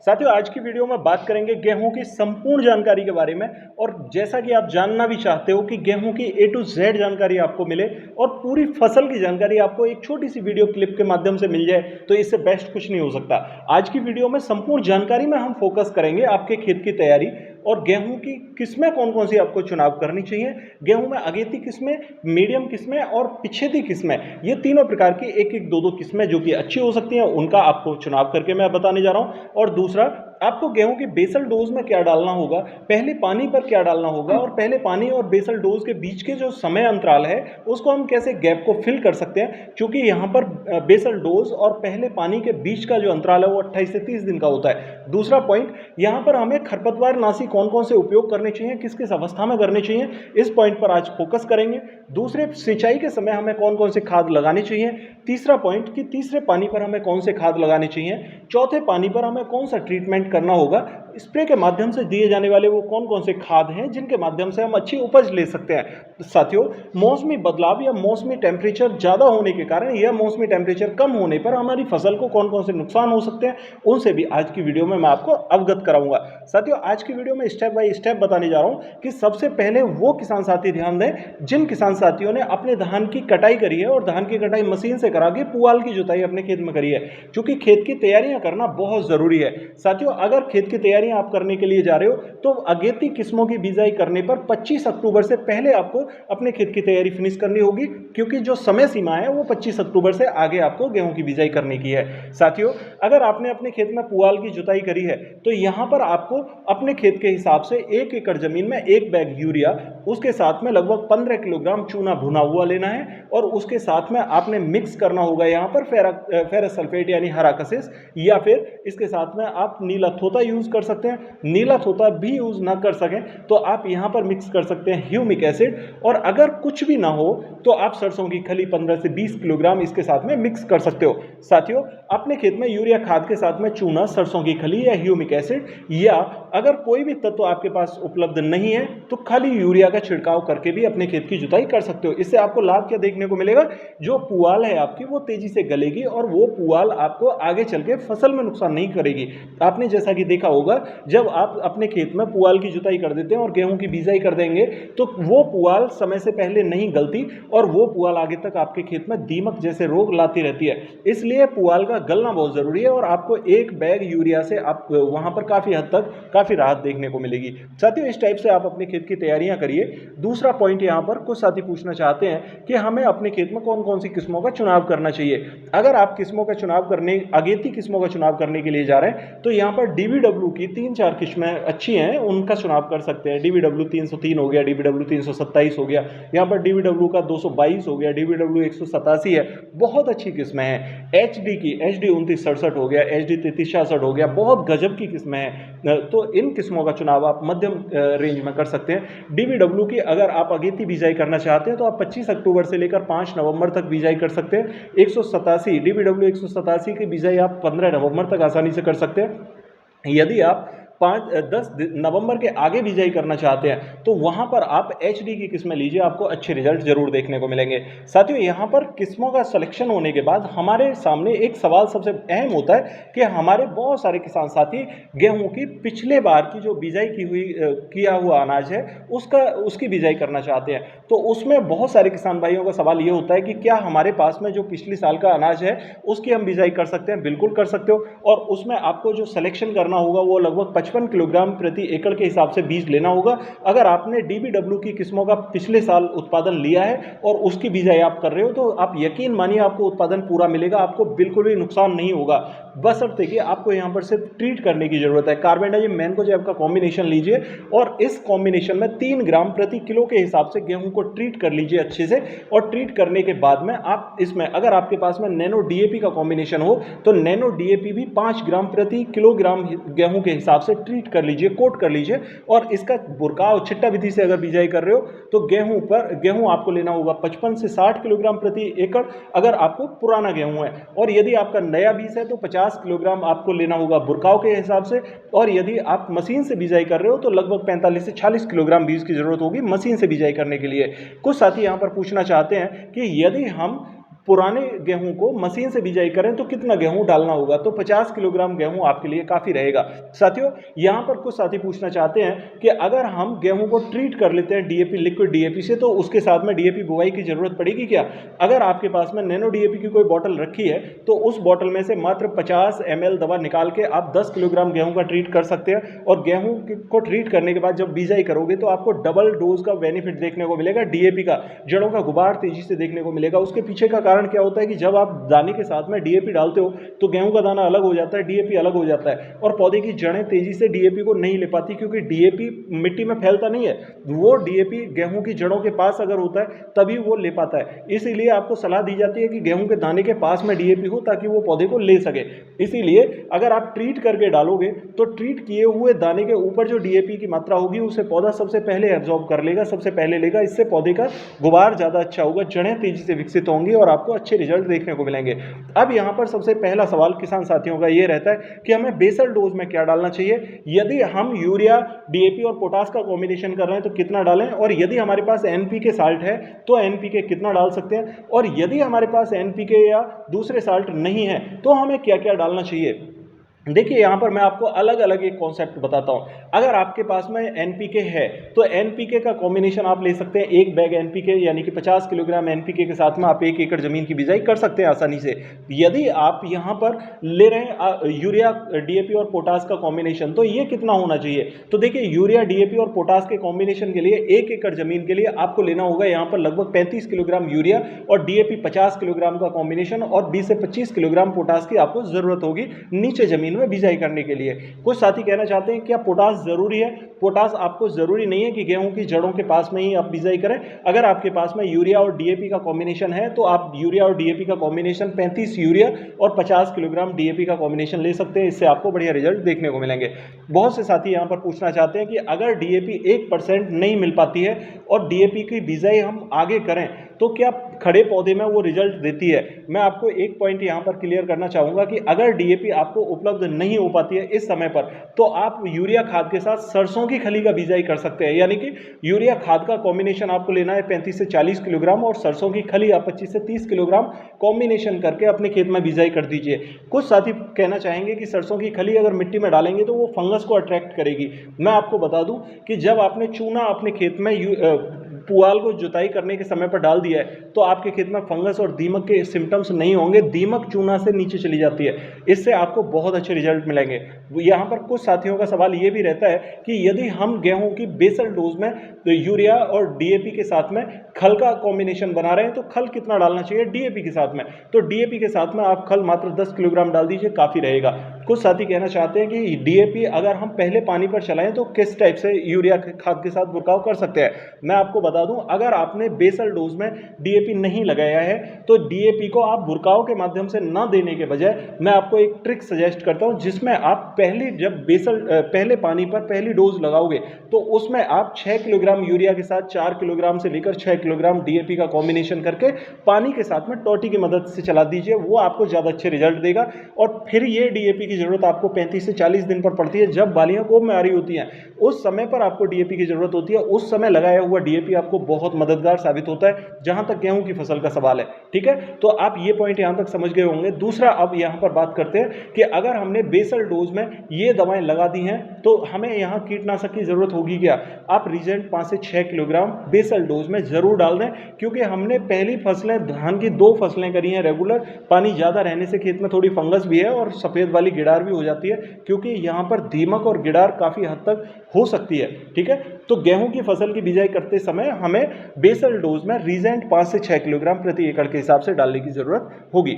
साथियों, आज की वीडियो में बात करेंगे गेहूं की संपूर्ण जानकारी के बारे में। और जैसा कि आप जानना भी चाहते हो कि गेहूं की A to Z जानकारी आपको मिले और पूरी फसल की जानकारी आपको एक छोटी सी वीडियो क्लिप के माध्यम से मिल जाए, तो इससे बेस्ट कुछ नहीं हो सकता। आज की वीडियो में संपूर्ण जानकारी में हम फोकस करेंगे आपके खेत की तैयारी और गेहूं की किस्में कौन कौन सी आपको चुनाव करनी चाहिए। गेहूं में अगेती किस्में, मीडियम किस्में और पिछेती किस्में, ये तीनों प्रकार की एक एक दो किस्में जो कि अच्छी हो सकती हैं, उनका आपको चुनाव करके मैं बताने जा रहा हूं। और दूसरा, आपको गेहूं की बेसल डोज में क्या डालना होगा, पहले पानी पर क्या डालना होगा, और पहले पानी और बेसल डोज के बीच के जो समय अंतराल है उसको हम कैसे गैप को फिल कर सकते हैं, क्योंकि यहाँ पर बेसल डोज और पहले पानी के बीच का जो अंतराल है वो 28 से 30 दिन का होता है। दूसरा पॉइंट, यहाँ पर हमें खरपतवार नाशी कौन कौन से उपयोग करने चाहिए, किस किस अवस्था में करने चाहिए, इस पॉइंट पर आज फोकस करेंगे। दूसरे, सिंचाई के समय हमें कौन कौन से खाद लगाने चाहिए। तीसरा पॉइंट कि तीसरे पानी पर हमें कौन से खाद लगाने चाहिए। चौथे पानी पर हमें कौन सा ट्रीटमेंट करना होगा। स्प्रे के माध्यम से दिए जाने वाले वो कौन कौन से खाद हैं जिनके माध्यम से हम अच्छी उपज ले सकते हैं। साथियों, मौसमी बदलाव या मौसमी टेम्परेचर ज़्यादा होने के कारण या मौसमी टेम्परेचर कम होने पर हमारी फसल को कौन कौन से नुकसान हो सकते हैं, उनसे भी आज की वीडियो में मैं आपको अवगत कराऊंगा। साथियों, आज की वीडियो में स्टेप बाय स्टेप बताने जा रहा हूं कि सबसे पहले वो किसान साथी ध्यान दें जिन किसान साथियों ने अपने धान की कटाई करी है और धान की कटाई मशीन से करा के पुआल की जुताई अपने खेत में करी है, क्योंकि खेत की तैयारियां करना बहुत जरूरी है। साथियों, अगर खेत की तैयारियां आप करने के लिए जा रहे हो तो अगेती किस्मों की बिजाई करने पर 25 अक्टूबर से पहले आपको अपने खेत की तैयारी फिनिश करनी होगी, क्योंकि जो समय सीमा है वो 25 अक्टूबर से आगे आपको गेहूं की बिजाई करने की है। साथियों, अगर आपने अपने खेत में पुआल की जुताई करी है तो यहां पर आपको अपने खेत के हिसाब से 1 एकड़ जमीन में 1 बैग यूरिया, उसके साथ में लगभग 15 किलोग्राम चूना भुना हुआ लेना है और उसके साथ में आपने मिक्स करना होगा यहां पर फेरस सल्फेट यानी हरा कशिश, या फिर इसके साथ में आप नीला थोथा यूज कर सकते हैं। नीला थोथा भी यूज ना कर सकें तो आप यहां पर मिक्स कर सकते हैं ह्यूमिक एसिड, और अगर कुछ भी ना हो तो आप सरसों की खली 15 से 20 किलोग्राम इसके साथ में मिक्स कर सकते हो। साथियों, अपने खेत में यूरिया खाद के साथ में चूना, सरसों की खली या ह्यूमिक एसिड, या अगर कोई भी तत्व आपके पास उपलब्ध नहीं है तो खाली यूरिया का छिड़काव करके भी अपने खेत की जुताई कर सकते हो। इससे आपको लाभ क्या देखने को मिलेगा, जो पुआल है आपकी वो तेजी से गलेगी और वो पुआल आपको आगे चल के फसल में नुकसान नहीं करेगी। आपने जैसा कि देखा होगा, जब आप अपने खेत में पुआल की जुताई कर देते हैं और गेहूं की बिजाई कर देंगे तो वो पुआल समय से पहले नहीं गलती और वो पुआल आगे तक आपके खेत में दीमक जैसे रोग लाती रहती है। इसलिए पुआल का गलना बहुत जरूरी है और आपको 1 बैग यूरिया से आप वहां पर काफी हद तक काफी राहत देखने को मिलेगी। साथियों, इस टाइप से आप अपने खेत की तैयारियां करिए। दूसरा पॉइंट, यहां पर कुछ साथी पूछना चाहते हैं कि हमें अपने खेत में कौन कौन सी किस्मों का चुनाव करना चाहिए। अगर आप किस्मों का चुनाव करने, अगेती किस्मों का चुनाव करने के लिए जा रहे हैं तो यहां पर DBW की 3-4 किस्में अच्छी हैं, उनका चुनाव कर सकते हैं। DBW 303 हो गया, DBW 327 हो गया, यहां पर DBW का 222 हो गया, DBW 187 है, बहुत अच्छी किस्में हैं। HD की HD 2967 हो गया, HD 3366 हो गया, बहुत गजब की किस्में हैं। तो इन किस्मों का चुनाव आप मध्यम रेंज में कर सकते हैं। DBW की अगर आप अगेती बिजाई करना चाहते हैं तो आप 25 अक्टूबर से लेकर 5 नवंबर तक बिजाई कर सकते हैं। 187 DBW 187 की बिजाई आप 15 नवंबर तक आसानी से कर सकते हैं। यदि आप 10 नवंबर के आगे बिजाई करना चाहते हैं तो वहां पर आप HD की किस्में लीजिए, आपको अच्छे रिजल्ट जरूर देखने को मिलेंगे। साथियों, यहां पर किस्मों का सिलेक्शन होने के बाद हमारे सामने एक सवाल सबसे अहम होता है कि हमारे बहुत सारे किसान साथी गेहूं की पिछले बार की जो बिजाई किया हुआ अनाज है उसकी बिजाई करना चाहते हैं। तो उसमें बहुत सारे किसान भाइयों का सवाल ये होता है कि क्या हमारे पास में जो पिछले साल का अनाज है उसकी हम बिजाई कर सकते हैं। बिल्कुल कर सकते हो, और उसमें आपको जो सिलेक्शन करना होगा वो लगभग 55 किलोग्राम प्रति एकड़ के हिसाब से बीज लेना होगा। अगर आपने DBW की किस्मों का पिछले साल उत्पादन लिया है और उसकी बिजाई आप कर रहे हो तो आप यकीन मानिए आपको उत्पादन पूरा मिलेगा, आपको बिल्कुल भी नुकसान नहीं होगा, बशर्ते कि आपको यहां पर सिर्फ ट्रीट करने की जरूरत है। कार्बेंडाजिम मैनकोजेब का कॉम्बिनेशन लीजिए और इस कॉम्बिनेशन में 3 ग्राम प्रति किलो के हिसाब से गेहूं को ट्रीट कर लीजिए अच्छे से, और ट्रीट करने के बाद में आप इसमें अगर आपके पास में नैनो DAP का कॉम्बिनेशन हो तो नैनो DAP भी 5 ग्राम प्रति किलोग्राम गेहूं के हिसाब से ट्रीट कर लीजिए, कोट कर लीजिए। और इसका बुरकाव छिट्टा विधि से अगर बिजाई कर रहे हो तो गेहूं आपको लेना होगा 55 से 60 किलोग्राम प्रति एकड़ अगर आपको पुराना गेहूं है, और यदि आपका नया बीज है तो 50 किलोग्राम आपको लेना होगा बुरकाव के हिसाब से, और यदि आप मशीन से बिजाई कर रहे हो तो लगभग 45 से 40 किलोग्राम बीज की जरूरत होगी मशीन से बिजाई करने के लिए। कुछ साथी यहां पर पूछना चाहते हैं कि यदि हम पुराने गेहूं को मशीन से बिजाई करें तो कितना गेहूं डालना होगा, तो 50 किलोग्राम गेहूं आपके लिए काफ़ी रहेगा। साथियों, यहां पर कुछ साथी पूछना चाहते हैं कि अगर हम गेहूं को ट्रीट कर लेते हैं डीएपी, लिक्विड डीएपी से, तो उसके साथ में डीएपी बुवाई की जरूरत पड़ेगी क्या? अगर आपके पास में नैनो डीएपी की कोई बॉटल रखी है तो उस बॉटल में से मात्र 50 ml दवा निकाल के आप 10 किलोग्राम गेहूं का ट्रीट कर सकते हैं, और गेहूं को ट्रीट करने के बाद जब बिजाई करोगे तो आपको डबल डोज का बेनिफिट देखने को मिलेगा डीएपी का। जड़ों का गुबार तेजी से देखने को मिलेगा। उसके पीछे का कारण क्या होता है कि जब आप दाने के साथ में डीएपी डालते हो तो गेहूं का दाना अलग हो जाता है, डीएपी अलग हो जाता है, और पौधे की जड़ें तेजी से डीएपी को नहीं ले पाती, क्योंकि डीएपी मिट्टी में फैलता नहीं है, वो डीएपी गेहूं की जड़ों के पास अगर होता है तभी वो ले पाता है। इसीलिए आपको सलाह दी जाती है कि गेहूं के दाने के पास में डीएपी हो ताकि वो पौधे को ले सके। इसीलिए अगर आप ट्रीट करके डालोगे तो ट्रीट किए हुए दाने के ऊपर जो डीएपी की मात्रा होगी उसे पौधा सबसे पहले एब्जॉर्ब कर लेगा, सबसे पहले लेगा। इससे पौधे का गुबार ज़्यादा अच्छा होगा, जड़ें तेजी से विकसित होंगी और आपको अच्छे रिजल्ट देखने को मिलेंगे। अब यहाँ पर सबसे पहला सवाल किसान साथियों का ये रहता है कि हमें बेसल डोज में क्या डालना चाहिए। यदि हम यूरिया, डीएपी और पोटास का कॉम्बिनेशन कर रहे हैं तो कितना डालें, और यदि हमारे पास एनपीके साल्ट है तो एनपीके कितना डाल सकते हैं, और यदि हमारे पास एनपीके या दूसरे साल्ट नहीं है तो हमें क्या क्या डालना चाहिए। देखिए, यहाँ पर मैं आपको अलग अलग एक कॉन्सेप्ट बताता हूँ। अगर आपके पास में एनपीके है तो एनपीके का कॉम्बिनेशन आप ले सकते हैं। एक बैग एनपीके यानी कि 50 किलोग्राम एनपीके के साथ में आप 1 एकड़ जमीन की बिजाई कर सकते हैं आसानी से। यदि आप यहाँ पर ले रहे हैं यूरिया, डीएपी और पोटास का कॉम्बिनेशन, तो ये कितना होना चाहिए। तो देखिए, यूरिया, डीएपी और पोटास के कॉम्बिनेशन के लिए 1 एकड़ जमीन के लिए आपको लेना होगा यहाँ पर लगभग 35 किलोग्राम यूरिया और डीएपी 50 किलोग्राम का कॉम्बिनेशन, और 20 से 25 किलोग्राम पोटास की आपको जरूरत होगी नीचे जमीन में बिजाई करने के लिए। कुछ साथी कहना चाहते हैं क्या पोटास जरूरी है। पोटास आपको जरूरी नहीं है कि गेहूं की जड़ों के पास में ही आप बिजाई करें। अगर आपके पास में यूरिया और डीएपी का कॉम्बिनेशन है तो आप यूरिया और डीएपी का कॉम्बिनेशन 35 यूरिया और 50 किलोग्राम डीएपी का कॉम्बिनेशन ले सकते हैं। इससे आपको बढ़िया रिजल्ट देखने को मिलेंगे। बहुत से साथी यहां पर पूछना चाहते हैं कि अगर डीएपी 1% नहीं मिल पाती है और डीएपी की बिजाई हम आगे करें तो क्या खड़े पौधे में वो रिजल्ट देती है। मैं आपको एक पॉइंट यहां पर क्लियर करना चाहूंगा कि अगर डीएपी आपको उपलब्ध नहीं हो पाती है इस समय पर, तो आप यूरिया खाद के साथ सरसों की खली का बिजाई कर सकते हैं। यानी कि यूरिया खाद का कॉम्बिनेशन आपको लेना है 35 से 40 किलोग्राम, और सरसों की खली आप 25 से 30 किलोग्राम कॉम्बिनेशन करके अपने खेत में बिजाई कर दीजिए। कुछ साथी कहना चाहेंगे कि सरसों की खली अगर मिट्टी में डालेंगे तो वो फंगस को अट्रैक्ट करेगी। मैं आपको बता दूं कि जब आपने चूना अपने खेत में पुआल को जुताई करने के समय पर डाल दिया है तो आपके खेत में फंगस और दीमक के सिम्टम्स नहीं होंगे। दीमक चूना से नीचे चली जाती है, इससे आपको बहुत अच्छे रिजल्ट मिलेंगे। यहाँ पर कुछ साथियों का सवाल ये भी रहता है कि यदि हम गेहूं की बेसल डोज में तो यूरिया और डीएपी के साथ में खल का कॉम्बिनेशन बना रहे हैं तो खल कितना डालना चाहिए डीएपी के साथ में। तो डीएपी के साथ में आप खल मात्र 10 किलोग्राम डाल दीजिए, काफ़ी रहेगा। कुछ साथी कहना चाहते हैं कि डीएपी अगर हम पहले पानी पर चलाएं तो किस टाइप से यूरिया खाद के साथ बुरकाव कर सकते हैं। मैं आपको बता दूं, अगर आपने बेसल डोज में डीएपी नहीं लगाया है तो डीएपी को आप बुरकाव के माध्यम से ना देने के बजाय मैं आपको एक ट्रिक सजेस्ट करता हूं, जिसमें आप पहले पानी पर पहली डोज लगाओगे तो उसमें आप 6 किलोग्राम यूरिया के साथ 4 किलोग्राम से लेकर 6 किलोग्राम डीएपी का कॉम्बिनेशन करके पानी के साथ में टोटी की मदद से चला दीजिए। वो आपको ज़्यादा अच्छे रिजल्ट देगा। और फिर ये डीएपी की जरूरत आपको 35 से 40 दिन पर पड़ती है, जब बालियां कोब में आ रही होती हैं उस समय पर आपको डीएपी की जरूरत होती है। उस समय लगाया हुआ डीएपी आपको बहुत मददगार साबित होता है जहां तक गेहूं की फसल का सवाल है। ठीक है, तो आप ये पॉइंट यहां तक समझ गए होंगे। दूसरा, अब यहां पर बात करते हैं कि अगर हमने बेसल डोज में ये दवाएं लगा दी हैं तो हमें यहां कीटनाशक की जरूरत होगी क्या। आप रिजेंट 5 से 6 किलोग्राम बेसल डोज में जरूर डाल दें, क्योंकि हमने पहली फसलें धान की 2 फसलें करी हैं रेगुलर। पानी ज्यादा रहने से खेत में थोड़ी फंगस भी है और सफेद वाली गिडार भी हो जाती है, क्योंकि यहां पर दीमक और गिडार काफी हद तक हो सकती है। ठीक है, तो गेहूं की फसल की बिजाई करते समय हमें बेसल डोज में रीजेंट 5 से 6 किलोग्राम प्रति एकड़ के हिसाब से डालने की जरूरत होगी।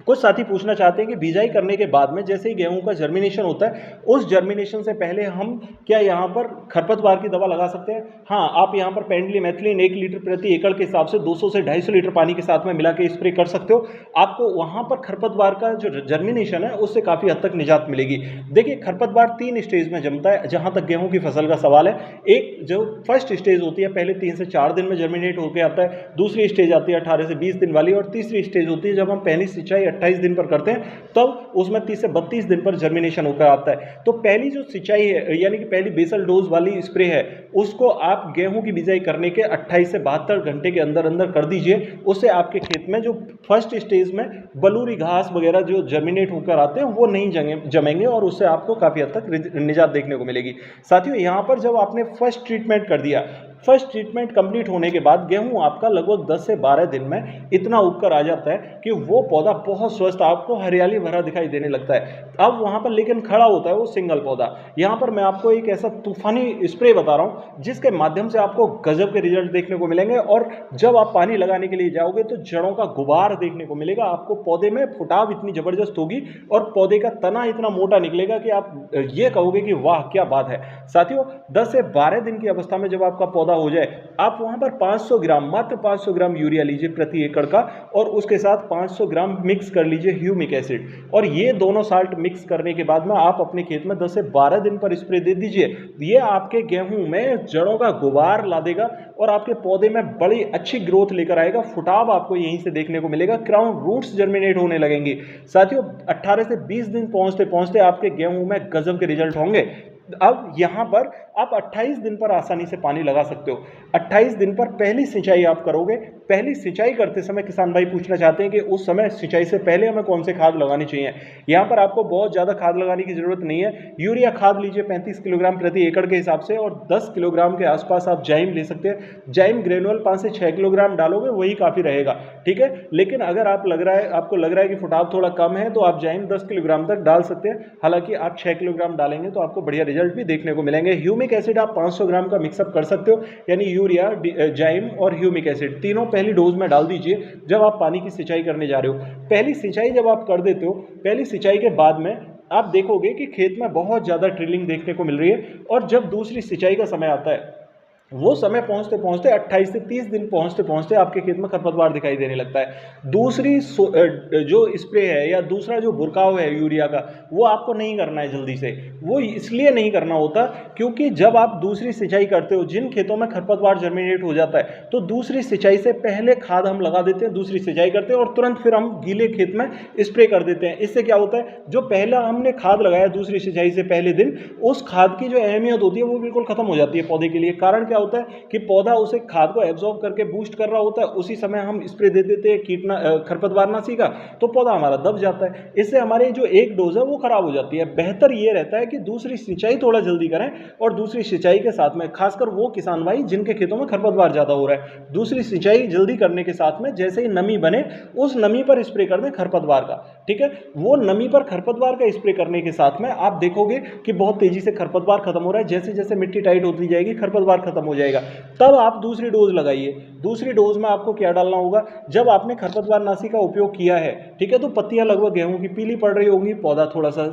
कुछ साथी पूछना चाहते हैं कि बिजाई करने के बाद में जैसे ही गेहूं का जर्मिनेशन होता है, उस जर्मिनेशन से पहले हम क्या यहां पर खरपतवार की दवा लगा सकते हैं। हाँ, आप यहां पर पेंडिमेथिलिन 1 लीटर प्रति एकड़ के हिसाब से 200 से 250 लीटर पानी के साथ में मिला के स्प्रे कर सकते हो। आपको वहां पर खरपतवार का जो जर्मिनेशन है उससे काफ़ी हद तक निजात मिलेगी। देखिए, खरपतवार 3 स्टेज में जमता है जहां तक गेहूं की फसल का सवाल है। एक जो फर्स्ट स्टेज होती है पहले 3 से 4 दिन में जर्मिनेट होकर आता है, दूसरी स्टेज आती है 18 से 20 दिन वाली, और तीसरी स्टेज होती है जब हम पहली सिंचाई 28 दिन पर करते हैं तब उसमें 30 से 32 दिन पर जर्मिनेशन होकर आता है। तो पहली जो सिंचाई है यानी कि पहली बेसल डोज वाली स्प्रे है उसको आप गेहूं की बिजाई करने के 28 से 72 घंटे के अंदर अंदर कर दीजिए। उससे आपके खेत में जो फर्स्ट स्टेज में बलूरी घास वगैरह जो जर्मिनेट होकर आते हैं वो नहीं जमेंगे और उससे आपको काफ़ी हद तक निजात देखने को मिलेगी। साथियों यहाँ पर जब आपने फर्स्ट ट्रीटमेंट कर दिया, फर्स्ट ट्रीटमेंट कंप्लीट होने के बाद गेहूं आपका लगभग 10 से 12 दिन में इतना उगकर आ जाता है कि वो पौधा बहुत स्वस्थ आपको हरियाली भरा दिखाई देने लगता है। अब वहां पर लेकिन खड़ा होता है वो सिंगल पौधा। यहां पर मैं आपको एक ऐसा तूफानी स्प्रे बता रहा हूं जिसके माध्यम से आपको गजब के रिजल्ट देखने को मिलेंगे और जब आप पानी लगाने के लिए जाओगे तो जड़ों का गुबार देखने को मिलेगा, आपको पौधे में फुटाव इतनी जबरदस्त होगी और पौधे का तना इतना मोटा निकलेगा कि आप ये कहोगे कि वाह क्या बात है। साथियों 10 से 12 दिन की अवस्था में जब आपका पौधा हो जाए आप वहां पर 500 ग्राम मात्र 500 ग्राम यूरिया लीजिए प्रति एकड़ का और उसके साथ 500 ग्राम मिक्स कर लीजिए ह्यूमिक एसिड और ये दोनों साल्ट मिक्स करने के बाद में आप अपने खेत में 10 से 12 दिन पर स्प्रे दे दीजिए। ये आपके गेहूं में जड़ों का गुबार ला देगा और आपके पौधे में बड़ी अच्छी ग्रोथ लेकर आएगा। फुटाव आपको यहीं से देखने को मिलेगा, क्राउन रूट्स जर्मिनेट होने लगेंगी। साथियों 18 से 20 दिन पहुंचते पहुंचते आपके गेहूं में गजब के रिजल्ट होंगे। अब यहां पर आप 28 दिन पर आसानी से पानी लगा सकते हो। 28 दिन पर पहली सिंचाई आप करोगे। पहली सिंचाई करते समय किसान भाई पूछना चाहते हैं कि उस समय सिंचाई से पहले हमें कौन से खाद लगानी चाहिए। यहां पर आपको बहुत ज़्यादा खाद लगाने की जरूरत नहीं है। यूरिया खाद लीजिए 35 किलोग्राम प्रति एकड़ के हिसाब से और 10 किलोग्राम के आसपास आप जाइम ले सकते हैं। जाइम ग्रेनुअल 5 से 6 किलोग्राम डालोगे वही काफ़ी रहेगा, ठीक है। लेकिन अगर आपको लग रहा है कि फुटाव थोड़ा कम है तो आप जाइम 10 किलोग्राम तक डाल सकते हैं। हालांकि आप 6 किलोग्राम डालेंगे तो आपको बढ़िया रिजल्ट भी देखने को मिलेंगे। ह्यूमिक एसिड आप 500 ग्राम का मिक्सअप कर सकते हो, यानी यूरिया, जाइम और ह्यूमिक एसिड तीनों पहली डोज में डाल दीजिए जब आप पानी की सिंचाई करने जा रहे हो। पहली सिंचाई जब आप कर देते हो, पहली सिंचाई के बाद में आप देखोगे कि खेत में बहुत ज़्यादा ट्रिलिंग देखने को मिल रही है और जब दूसरी सिंचाई का समय आता है वो समय पहुंचते पहुंचते 28 से 30 दिन पहुंचते पहुंचते आपके खेत में खरपतवार दिखाई देने लगता है। दूसरी जो स्प्रे है या दूसरा जो बुरकाव है यूरिया का वो आपको नहीं करना है जल्दी से। वो इसलिए नहीं करना होता क्योंकि जब आप दूसरी सिंचाई करते हो, जिन खेतों में खरपतवार जर्मिनेट हो जाता है तो दूसरी सिंचाई से पहले खाद हम लगा देते हैं, दूसरी सिंचाई करते हैं और तुरंत फिर हम गीले खेत में स्प्रे कर देते हैं। इससे क्या होता है, जो पहला हमने खाद लगाया दूसरी सिंचाई से पहले दिन, उस खाद की जो अहमियत होती है वो बिल्कुल खत्म हो जाती है पौधे के लिए। कारण क्या होता है कि पौधा उसे खाद को एब्जॉर्ब करके बूस्ट कर रहा होता है, उसी समय हम स्प्रे दे देते हैं खरपतवारनाशी का, तो पौधा हमारा दब जाता है। इससे हमारी जो एक डोज है वो खराब हो जाती है। बेहतर ये रहता है कि दूसरी सिंचाई थोड़ा जल्दी करें और दूसरी सिंचाई के साथ में, खासकर वो किसान भाई जिनके खेतों में खरपतवार ज़्यादा हो रहा है, दूसरी सिंचाई जल्दी करने के साथ में जैसे ही नमी बने उस नमी पर स्प्रे कर दें खरपतवार का, ठीक है। वो नमी पर खरपतवार का स्प्रे करने के साथ में आप देखोगे कि बहुत तेजी से खरपतवार खत्म हो रहा है। जैसे जैसे मिट्टी टाइट होती जाएगी खरपतवार खत्म हो जाएगा। तब आप दूसरी डोज लगाइए। दूसरी डोज में आपको क्या डालना होगा, जब आपने खरपतवारनाशी का उपयोग किया है, ठीक है, तो पत्तियां लगभग गेहूं की पीली पड़ रही होंगी, पौधा थोड़ा सा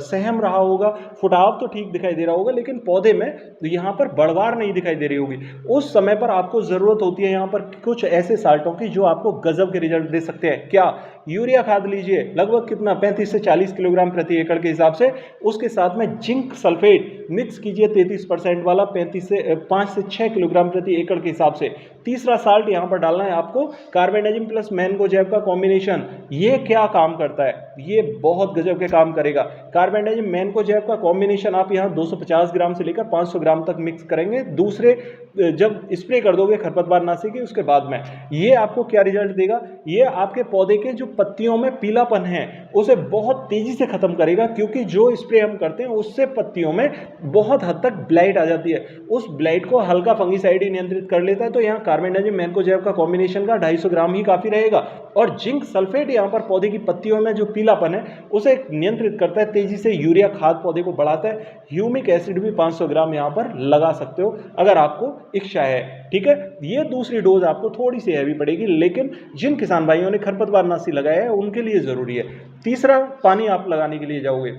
सहम रहा होगा, फुटाव तो ठीक दिखाई दे रहा होगा लेकिन पौधे में यहां पर बढ़वार नहीं दिखाई दे रही होगी। उस समय पर आपको जरूरत होती है यहां पर कुछ ऐसे साल्टों की जो आपको गजब के रिजल्ट दे सकते हैं। क्या, यूरिया खाद लीजिए लगभग कितना 35 से 40 किलोग्राम प्रति एकड़ के हिसाब से, उसके साथ में जिंक सल्फेट मिक्स कीजिए 33% वाला 5 से 6 किलोग्राम प्रति एकड़ के हिसाब से। तीसरा साल्ट यहां पर डालना है आपको कार्बेंडाजिम प्लस मैंगोजेब का कॉम्बिनेशन। ये क्या काम करता है, ये बहुत गजब के काम करेगा। कार्बेंडाजिम मैंगोजेब का कॉम्बिनेशन आप यहां 250 ग्राम से लेकर 500 ग्राम तक मिक्स करेंगे दूसरे जब स्प्रे कर दोगे खरपतवारनाशी की उसके बाद में। ये आपको क्या रिजल्ट देगा, ये आपके पौधे के जो पत्तियों में पीलापन है उसे बहुत तेजी से खत्म करेगा, क्योंकि जो स्प्रे हम करते हैं उससे पत्तियों में बहुत हद तक ब्लाइट आ जाती है। उस ब्लाइट को हल्का फंगिसाइड ही नियंत्रित कर लेता है। तो यहाँ कार्बेंडाजिम मैंगोजेब का कॉम्बिनेशन का 250 ग्राम ही काफी रहेगा और जिंक सल्फेट यहाँ पर पौधे की पत्तियों में जो पीलापन है उसे नियंत्रित करता है तेजी से। यूरिया खाद पौधे को बढ़ाता है। ह्यूमिक एसिड भी 500 ग्राम यहाँ पर लगा सकते हो अगर आपको इच्छा है, ठीक है। ये दूसरी डोज आपको थोड़ी सी हैवी पड़ेगी लेकिन जिन किसान भाइयों ने खरपतवारनाशी लगाया है उनके लिए जरूरी है। तीसरा पानी आप लगाने के लिए जाओगे,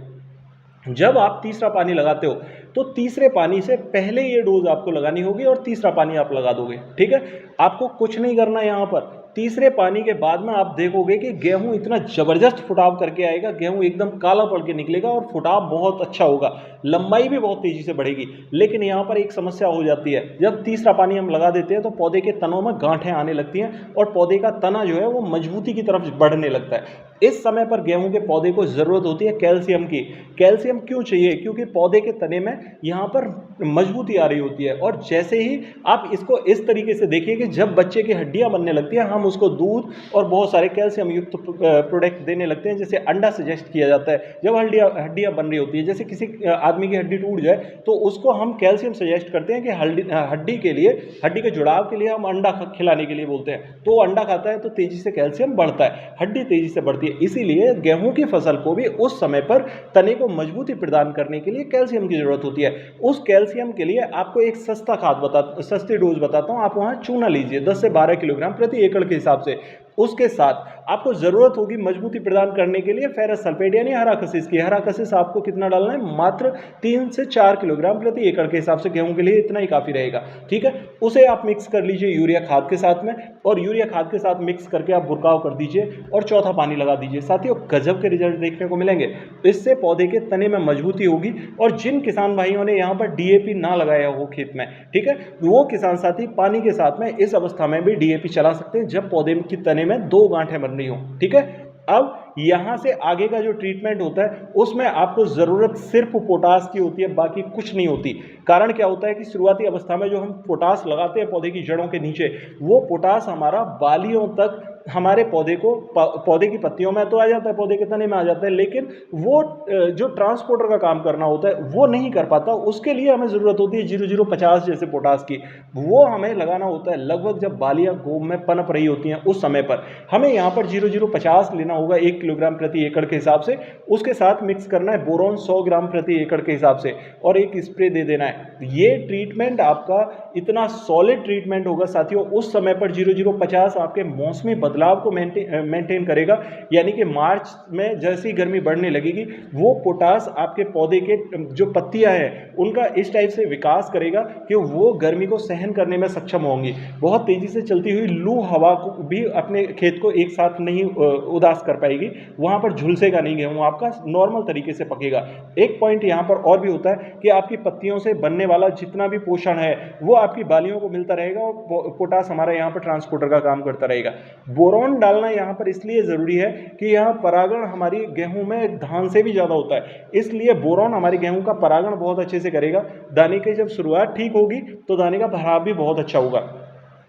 जब आप तीसरा पानी लगाते हो तो तीसरे पानी से पहले ये डोज आपको लगानी होगी और तीसरा पानी आप लगा दोगे, ठीक है। आपको कुछ नहीं करना, यहां पर तीसरे पानी के बाद में आप देखोगे कि गेहूं इतना ज़बरदस्त फुटाव करके आएगा, गेहूं एकदम काला पड़ के निकलेगा और फुटाव बहुत अच्छा होगा, लंबाई भी बहुत तेज़ी से बढ़ेगी। लेकिन यहाँ पर एक समस्या हो जाती है, जब तीसरा पानी हम लगा देते हैं तो पौधे के तनों में गांठें आने लगती हैं और पौधे का तना जो है वो मजबूती की तरफ बढ़ने लगता है। इस समय पर गेहूं के पौधे को ज़रूरत होती है कैल्शियम की। कैल्शियम क्यों चाहिए? क्योंकि पौधे के तने में यहाँ पर मजबूती आ रही होती है, और जैसे ही आप इसको इस तरीके से देखिए कि जब बच्चे की हड्डियां बनने लगती हैं, हम उसको दूध और बहुत सारे कैल्शियम युक्त प्रोडक्ट देने लगते हैं, जैसे अंडा सजेस्ट किया जाता है। जब हड्डियां बन रही होती है, जैसे किसी आदमी की हड्डी टूट जाए तो उसको हम कैल्शियम सजेस्ट करते हैं कि हड्डी के लिए, हड्डी के जुड़ाव के लिए हम अंडा खिलाने के लिए बोलते हैं। तो वो अंडा खाता है तो तेजी से कैल्शियम बढ़ता है, हड्डी तेजी से बढ़ती है। इसीलिए गेहूं की फसल को भी उस समय पर तने को मजबूती प्रदान करने के लिए कैल्शियम की जरूरत होती है। उस कैल्शियम के लिए आपको एक सस्ती डोज बताता हूं। आप वहां चूना लीजिए 10 से 12 किलोग्राम प्रति एकड़ के हिसाब से। उसके साथ आपको जरूरत होगी मजबूती प्रदान करने के लिए फेरस सल्फेट यानी हरा कशिश की। हरा कशिश आपको कितना डालना है? मात्र 3 से 4 किलोग्राम प्रति एकड़ के हिसाब से। गेहूं के लिए इतना ही काफी रहेगा, ठीक है। उसे आप मिक्स कर लीजिए यूरिया खाद के साथ में, और यूरिया खाद के साथ मिक्स करके आप बुरकाव कर दीजिए और चौथा पानी लगा दीजिए। साथियों, गजब के रिजल्ट देखने को मिलेंगे। इससे पौधे के तने में मजबूती होगी। और जिन किसान भाइयों ने यहाँ पर डीएपी ना लगाया हो खेत में, ठीक है, वो किसान साथी पानी के साथ में इस अवस्था में भी डीएपी चला सकते हैं जब पौधे की तने में 2 गांठें बन रही हो, ठीक है। अब यहां से आगे का जो ट्रीटमेंट होता है उसमें आपको जरूरत सिर्फ पोटास की होती है, बाकी कुछ नहीं होती। कारण क्या होता है कि शुरुआती अवस्था में जो हम पोटास लगाते हैं पौधे की जड़ों के नीचे, वो पोटास हमारा बालियों तक, हमारे पौधे की पत्तियों में तो आ जाता है, पौधे के तने में आ जाता है, लेकिन वो जो ट्रांसपोर्टर का काम करना होता है वो नहीं कर पाता। उसके लिए हमें जरूरत होती है 0050 जैसे पोटास की। वो हमें लगाना होता है लगभग जब बालियां गोब में पनप रही होती हैं उस समय पर। हमें यहाँ पर 0050 लेना होगा 1 किलोग्राम प्रति एकड़ के हिसाब से। उसके साथ मिक्स करना है बोरॉन 100 ग्राम प्रति एकड़ के हिसाब से, और एक स्प्रे दे देना है। ये ट्रीटमेंट आपका इतना सॉलिड ट्रीटमेंट होगा साथियों, उस समय पर 0050 आपके मौसमी बदलाव को मेंटेन करेगा। यानी कि मार्च में जैसी गर्मी बढ़ने लगेगी, वो पोटास आपके पौधे के जो पत्तियां हैं उनका इस टाइप से विकास करेगा कि वो गर्मी को सहन करने में सक्षम होंगी। बहुत तेजी से चलती हुई लू हवा को भी अपने खेत को एक साथ नहीं उदास कर पाएगी, वहां पर झुलसेगा नहीं गेहूं, आपका नॉर्मल तरीके से पकेगा। एक पॉइंट यहां पर और भी होता है कि आपकी पत्तियों से बनने वाला जितना भी पोषण है वो आपकी बालियों को मिलता रहेगा, और पोटास हमारा यहाँ पर ट्रांसपोर्टर का काम करता रहेगा। बोरॉन डालना यहाँ पर इसलिए ज़रूरी है कि यहाँ परागण हमारी गेहूं में धान से भी ज़्यादा होता है, इसलिए बोरॉन हमारे गेहूं का परागण बहुत अच्छे से करेगा। दाने की जब शुरुआत ठीक होगी तो दाने का भराव भी बहुत अच्छा होगा।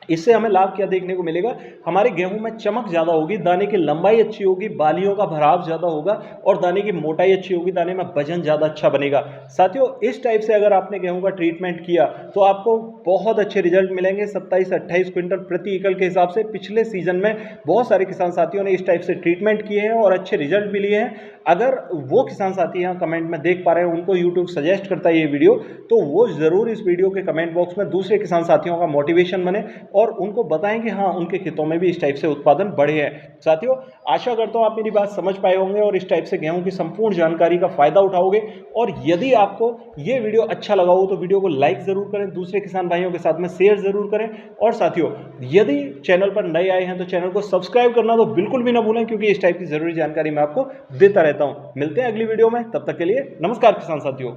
इससे हमें लाभ क्या देखने को मिलेगा? हमारे गेहूं में चमक ज़्यादा होगी, दाने की लंबाई अच्छी होगी, बालियों का भराव ज़्यादा होगा, और दाने की मोटाई अच्छी होगी, दाने में वजन ज़्यादा अच्छा बनेगा। साथियों, इस टाइप से अगर आपने गेहूं का ट्रीटमेंट किया तो आपको बहुत अच्छे रिजल्ट मिलेंगे। 27 से 28 क्विंटल प्रति एकड़ के हिसाब से पिछले सीजन में बहुत सारे किसान साथियों ने इस टाइप से ट्रीटमेंट किए हैं और अच्छे रिजल्ट भी लिए हैं। अगर वो किसान साथी यहाँ कमेंट में देख पा रहे हैं, उनको यूट्यूब सजेस्ट करता है ये वीडियो, तो वो ज़रूर इस वीडियो के कमेंट बॉक्स में दूसरे किसान साथियों का मोटिवेशन बने और उनको बताएं कि हाँ, उनके खेतों में भी इस टाइप से उत्पादन बढ़े हैं। साथियों, आशा करता हूँ आप मेरी बात समझ पाए होंगे और इस टाइप से गेहूं की संपूर्ण जानकारी का फायदा उठाओगे। और यदि आपको ये वीडियो अच्छा लगा हो तो वीडियो को लाइक जरूर करें, दूसरे किसान भाइयों के साथ में शेयर जरूर करें। और साथियों, यदि चैनल पर नए आए हैं तो चैनल को सब्सक्राइब करना तो बिल्कुल भी ना भूलें, क्योंकि इस टाइप की जरूरी जानकारी मैं आपको देता रहता हूं। मिलते हैं अगली वीडियो में, तब तक के लिए नमस्कार किसान साथियों।